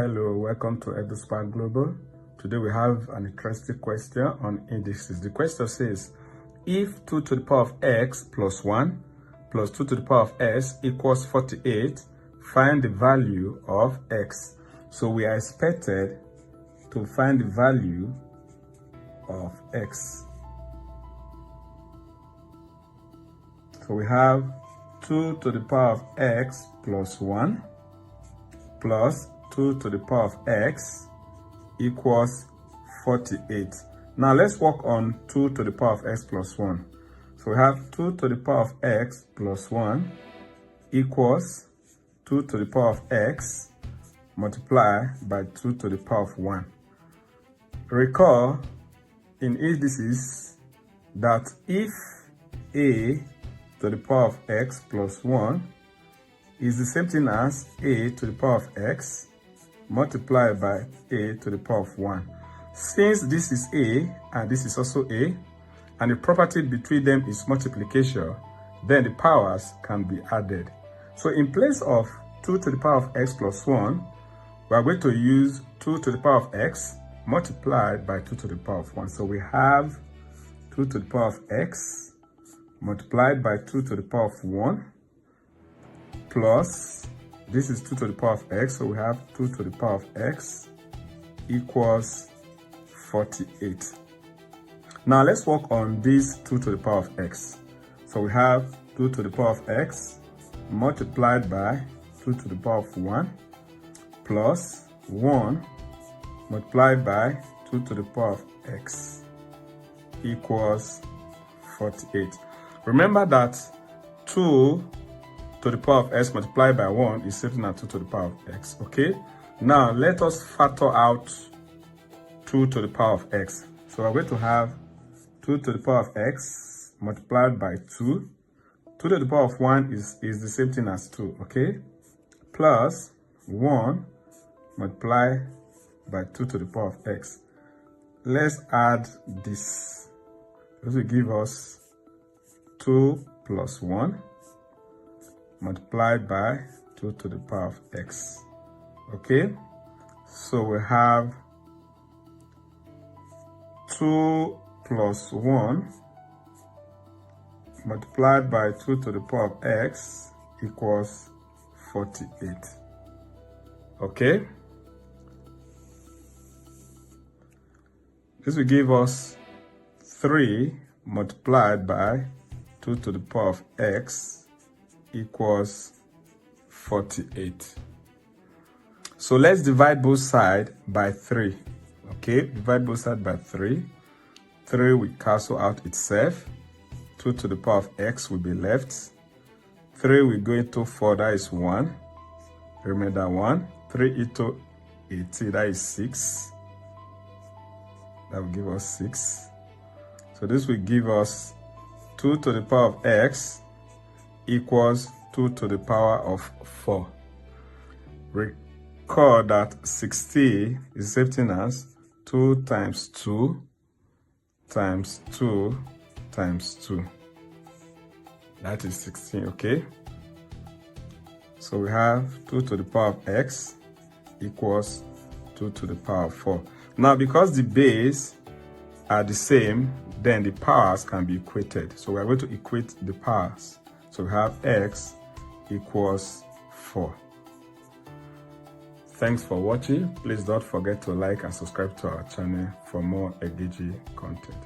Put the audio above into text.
Hello, welcome to EduSpark Global. Today we have an interesting question on indices. The question says, if 2 to the power of x plus 1 plus 2 to the power of s equals 48, find the value of x. So we are expected to find the value of x. So we have 2 to the power of x plus 1 plus 2 to the power of x equals 48. Now let's work on 2 to the power of x plus 1. So we have 2 to the power of x plus 1 equals 2 to the power of x multiplied by 2 to the power of 1. Recall in indices that if a to the power of x plus 1 is the same thing as a to the power of x multiplied by a to the power of 1. Since this is a and this is also a, and the property between them is multiplication, then the powers can be added. So in place of 2 to the power of x plus 1, we are going to use 2 to the power of x multiplied by 2 to the power of 1. So we have 2 to the power of x multiplied by 2 to the power of 1 plus, this is 2 to the power of x, so we have 2 to the power of x equals 48. Now let's work on this 2 to the power of x. So we have 2 to the power of x multiplied by 2 to the power of 1 plus 1 multiplied by 2 to the power of x equals 48. Remember that 2 to the power of x multiplied by 1 is same as 2 to the power of x, okay? Now, let us factor out 2 to the power of x. So we're going to have 2 to the power of x multiplied by 2. 2 to the power of 1 is the same thing as 2, okay? Plus 1 multiplied by 2 to the power of x. Let's add this. This will give us 2 plus 1 multiplied by 2 to the power of x. Okay, so we have 2 plus 1 multiplied by 2 to the power of x equals 48. Okay, this will give us 3 multiplied by 2 to the power of x equals 48. So let's divide both sides by 3. Okay, divide both sides by 3. 3 will cancel out itself. 2 to the power of x will be left. 3 will go into 4, that is 1. Remember 1. 3 into 80, that is 6. That will give us 6. So this will give us 2 to the power of x equals 2 to the power of 4. Recall that 60 is the same thing as 2 times 2 times 2 times 2. That is 16, okay? So we have 2 to the power of x equals 2 to the power of 4. Now, because the base are the same, then the powers can be equated. So we are going to equate the powers. So we have x equals 4. Thanks for watching. Please don't forget to like and subscribe to our channel for more engaging content.